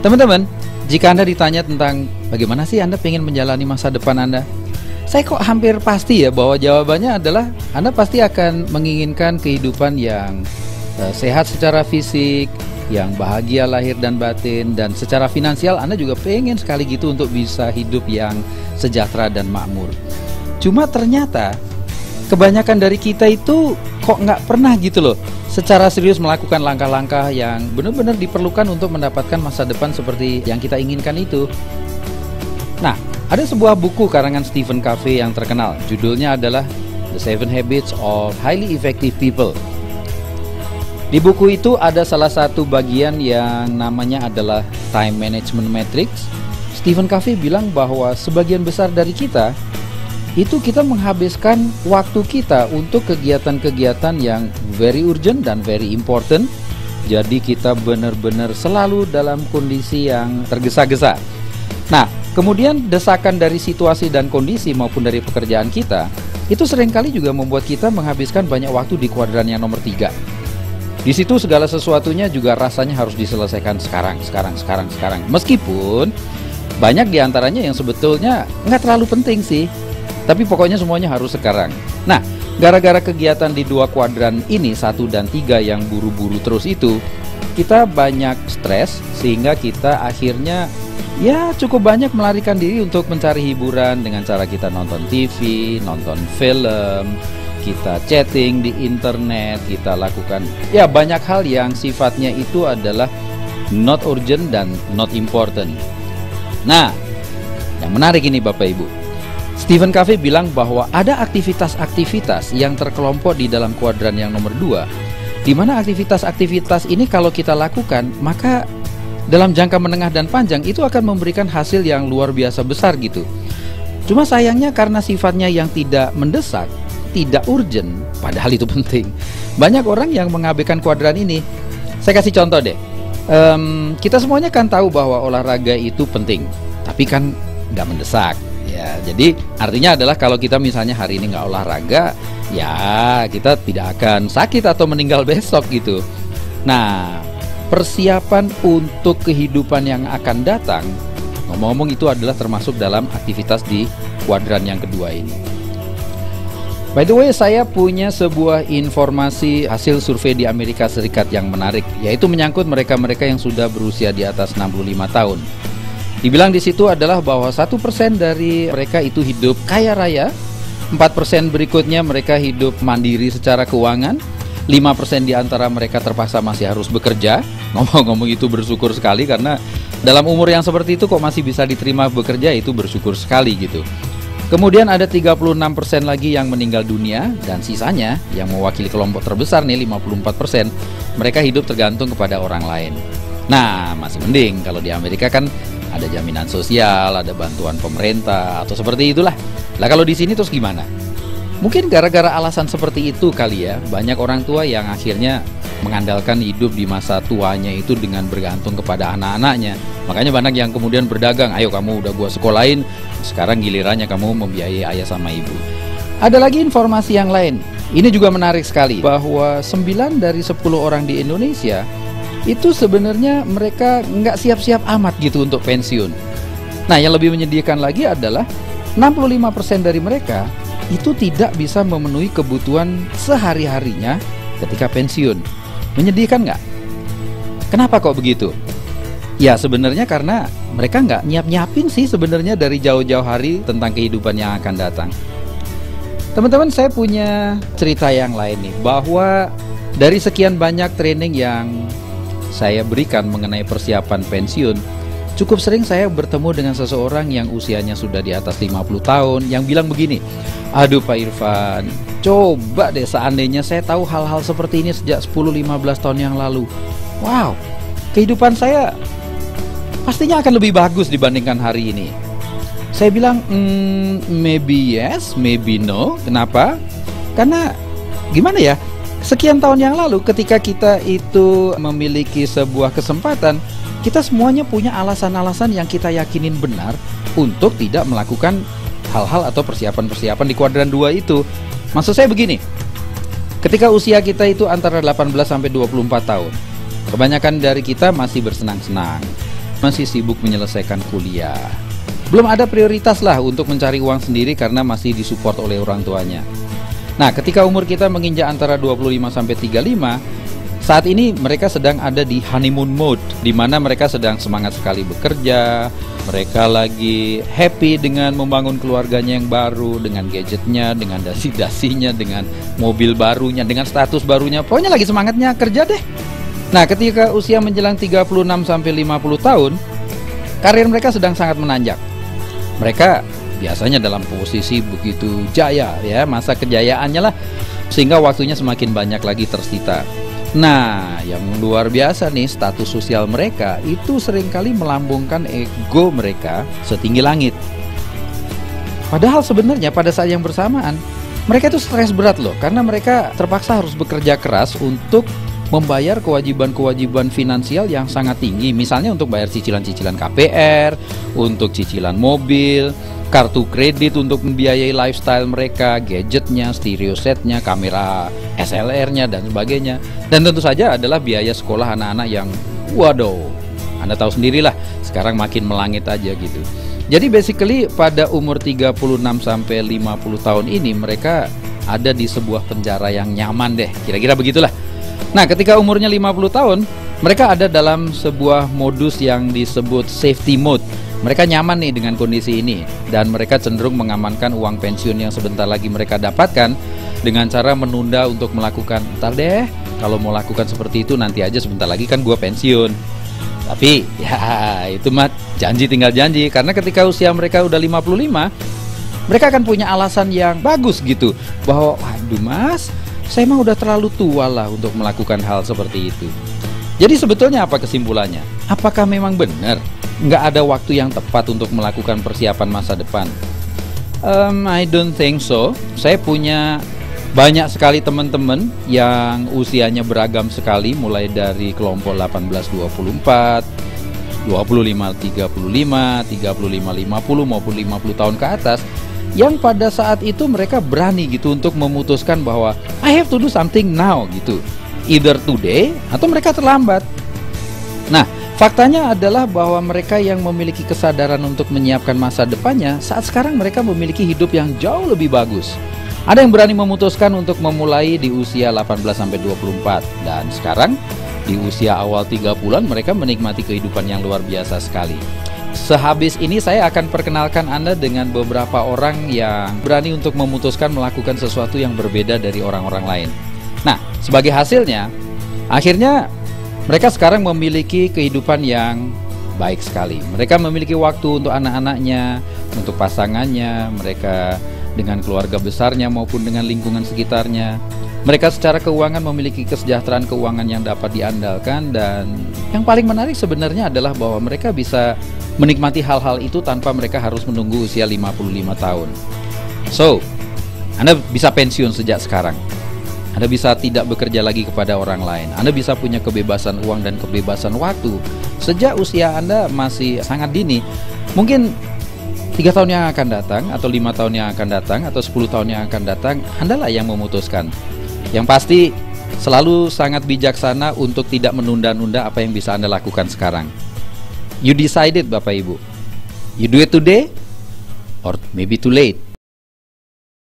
Teman-teman, jika Anda ditanya tentang bagaimana sih Anda ingin menjalani masa depan Anda, saya kok hampir pasti ya bahwa jawabannya adalah Anda pasti akan menginginkan kehidupan yang sehat secara fisik, yang bahagia lahir dan batin, dan secara finansial Anda juga pengen sekali gitu untuk bisa hidup yang sejahtera dan makmur. Cuma ternyata kebanyakan dari kita itu kok nggak pernah gitu loh secara serius melakukan langkah-langkah yang benar-benar diperlukan untuk mendapatkan masa depan seperti yang kita inginkan itu. Nah, ada sebuah buku karangan Stephen Covey yang terkenal. Judulnya adalah The 7 Habits of Highly Effective People. Di buku itu ada salah satu bagian yang namanya adalah Time Management Matrix. Stephen Covey bilang bahwa sebagian besar dari kita itu kita menghabiskan waktu kita untuk kegiatan-kegiatan yang very urgent dan very important. Jadi kita benar-benar selalu dalam kondisi yang tergesa-gesa. Nah, kemudian desakan dari situasi dan kondisi maupun dari pekerjaan kita itu seringkali juga membuat kita menghabiskan banyak waktu di kuadran yang nomor 3. Di situ segala sesuatunya juga rasanya harus diselesaikan sekarang. Meskipun banyak diantaranya yang sebetulnya nggak terlalu penting sih, tapi pokoknya semuanya harus sekarang. Nah, gara-gara kegiatan di 2 kuadran ini, 1 dan 3 yang buru-buru terus itu, kita banyak stres sehingga kita akhirnya ya cukup banyak melarikan diri untuk mencari hiburan dengan cara kita nonton TV, nonton film, kita chatting di internet, kita lakukan ya banyak hal yang sifatnya itu adalah not urgent dan not important. Nah, yang menarik ini Bapak Ibu, Stephen Covey bilang bahwa ada aktivitas-aktivitas yang terkelompok di dalam kuadran yang nomor 2, di mana aktivitas-aktivitas ini kalau kita lakukan, maka dalam jangka menengah dan panjang itu akan memberikan hasil yang luar biasa besar gitu. Cuma sayangnya karena sifatnya yang tidak mendesak, tidak urgent, padahal itu penting, banyak orang yang mengabaikan kuadran ini. Saya kasih contoh deh. Kita semuanya kan tahu bahwa olahraga itu penting, tapi kan nggak mendesak. Ya, jadi artinya adalah kalau kita misalnya hari ini nggak olahraga, ya kita tidak akan sakit atau meninggal besok gitu. Nah, persiapan untuk kehidupan yang akan datang, ngomong-ngomong itu adalah termasuk dalam aktivitas di kuadran yang kedua ini. By the way, saya punya sebuah informasi hasil survei di Amerika Serikat yang menarik, yaitu menyangkut mereka-mereka yang sudah berusia di atas 65 tahun. Dibilang di situ adalah bahwa 1% dari mereka itu hidup kaya raya, 4% berikutnya mereka hidup mandiri secara keuangan, 5% di antara mereka terpaksa masih harus bekerja. Ngomong-ngomong itu bersyukur sekali karena dalam umur yang seperti itu kok masih bisa diterima bekerja, itu bersyukur sekali gitu. Kemudian ada 36% lagi yang meninggal dunia, dan sisanya yang mewakili kelompok terbesar nih 54%, mereka hidup tergantung kepada orang lain. Nah, masih mending kalau di Amerika kan ada jaminan sosial, ada bantuan pemerintah atau seperti itulah. Lah kalau di sini terus gimana? Mungkin gara-gara alasan seperti itu kali ya, banyak orang tua yang akhirnya mengandalkan hidup di masa tuanya itu dengan bergantung kepada anak-anaknya. Makanya banyak yang kemudian berdagang, ayo kamu udah gua sekolahin, sekarang gilirannya kamu membiayai ayah sama ibu. Ada lagi informasi yang lain, ini juga menarik sekali, bahwa 9 dari 10 orang di Indonesia itu sebenarnya mereka nggak siap-siap amat gitu untuk pensiun. Nah, yang lebih menyedihkan lagi adalah 65% dari mereka itu tidak bisa memenuhi kebutuhan sehari-harinya ketika pensiun. Menyedihkan nggak? Kenapa kok begitu? Ya sebenarnya karena mereka nggak nyiapin sih sebenarnya dari jauh-jauh hari tentang kehidupan yang akan datang. Teman-teman, saya punya cerita yang lain nih, bahwa dari sekian banyak training yang saya berikan mengenai persiapan pensiun, cukup sering saya bertemu dengan seseorang yang usianya sudah di atas 50 tahun yang bilang begini, aduh Pak Irfan, coba deh seandainya saya tahu hal-hal seperti ini sejak 10-15 tahun yang lalu. Wow, kehidupan saya pastinya akan lebih bagus dibandingkan hari ini. Saya bilang, maybe yes, maybe no. Kenapa? Karena gimana ya, sekian tahun yang lalu ketika kita itu memiliki sebuah kesempatan, kita semuanya punya alasan-alasan yang kita yakinin benar untuk tidak melakukan hal-hal atau persiapan-persiapan di kuadran 2 itu. Maksud saya begini, ketika usia kita itu antara 18 sampai 24 tahun, kebanyakan dari kita masih bersenang-senang. masih sibuk menyelesaikan kuliah. Belum ada prioritas lah untuk mencari uang sendiri karena masih disupport oleh orang tuanya. Nah, ketika umur kita menginjak antara 25 sampai 35, saat ini mereka sedang ada di honeymoon mode, di mana mereka sedang semangat sekali bekerja, mereka lagi happy dengan membangun keluarganya yang baru, dengan gadgetnya, dengan dasi-dasinya, dengan mobil barunya, dengan status barunya, pokoknya lagi semangatnya kerja deh. Nah, ketika usia menjelang 36 sampai 50 tahun, karir mereka sedang sangat menanjak. Mereka biasanya dalam posisi begitu jaya ya, masa kejayaannya lah, sehingga waktunya semakin banyak lagi tersita. Nah, yang luar biasa nih, status sosial mereka itu seringkali melambungkan ego mereka setinggi langit. Padahal sebenarnya pada saat yang bersamaan mereka itu stres berat loh, karena mereka terpaksa harus bekerja keras untuk membayar kewajiban-kewajiban finansial yang sangat tinggi. Misalnya untuk bayar cicilan-cicilan KPR, untuk cicilan mobil, kartu kredit untuk membiayai lifestyle mereka, gadgetnya, stereo setnya, kamera SLR-nya, dan sebagainya. Dan tentu saja adalah biaya sekolah anak-anak yang waduh, Anda tahu sendirilah, sekarang makin melangit aja gitu. Jadi basically pada umur 36 sampai 50 tahun ini mereka ada di sebuah penjara yang nyaman deh, kira-kira begitulah. Nah, ketika umurnya 50 tahun, mereka ada dalam sebuah modus yang disebut safety mode. Mereka nyaman nih dengan kondisi ini, dan mereka cenderung mengamankan uang pensiun yang sebentar lagi mereka dapatkan dengan cara menunda untuk melakukan, ntar deh, kalau mau lakukan seperti itu nanti aja, sebentar lagi kan gua pensiun. Tapi ya itu mah janji tinggal janji, karena ketika usia mereka udah 55, mereka akan punya alasan yang bagus gitu, bahwa waduh mas, saya mah udah terlalu tua lah untuk melakukan hal seperti itu. Jadi sebetulnya apa kesimpulannya? Apakah memang benar nggak ada waktu yang tepat untuk melakukan persiapan masa depan? I don't think so. Saya punya banyak sekali teman-teman yang usianya beragam sekali, mulai dari kelompok 18-24, 25-35, 35-50 maupun 50 tahun ke atas, yang pada saat itu mereka berani gitu untuk memutuskan bahwa I have to do something now gitu, either today atau mereka terlambat. Nah, faktanya adalah bahwa mereka yang memiliki kesadaran untuk menyiapkan masa depannya, saat sekarang mereka memiliki hidup yang jauh lebih bagus. Ada yang berani memutuskan untuk memulai di usia 18-24, dan sekarang di usia awal 30-an mereka menikmati kehidupan yang luar biasa sekali. Sehabis ini saya akan perkenalkan Anda dengan beberapa orang yang berani untuk memutuskan melakukan sesuatu yang berbeda dari orang-orang lain. Nah, sebagai hasilnya, akhirnya mereka sekarang memiliki kehidupan yang baik sekali. Mereka memiliki waktu untuk anak-anaknya, untuk pasangannya, mereka dengan keluarga besarnya maupun dengan lingkungan sekitarnya. Mereka secara keuangan memiliki kesejahteraan keuangan yang dapat diandalkan, dan yang paling menarik sebenarnya adalah bahwa mereka bisa menikmati hal-hal itu tanpa mereka harus menunggu usia 55 tahun. So, Anda bisa pensiun sejak sekarang. Anda bisa tidak bekerja lagi kepada orang lain. Anda bisa punya kebebasan uang dan kebebasan waktu sejak usia Anda masih sangat dini. Mungkin 3 tahun yang akan datang, atau 5 tahun yang akan datang, atau 10 tahun yang akan datang, Anda lah yang memutuskan. Yang pasti selalu sangat bijaksana untuk tidak menunda-nunda apa yang bisa Anda lakukan sekarang. You decided Bapak Ibu. You do it today or maybe too late.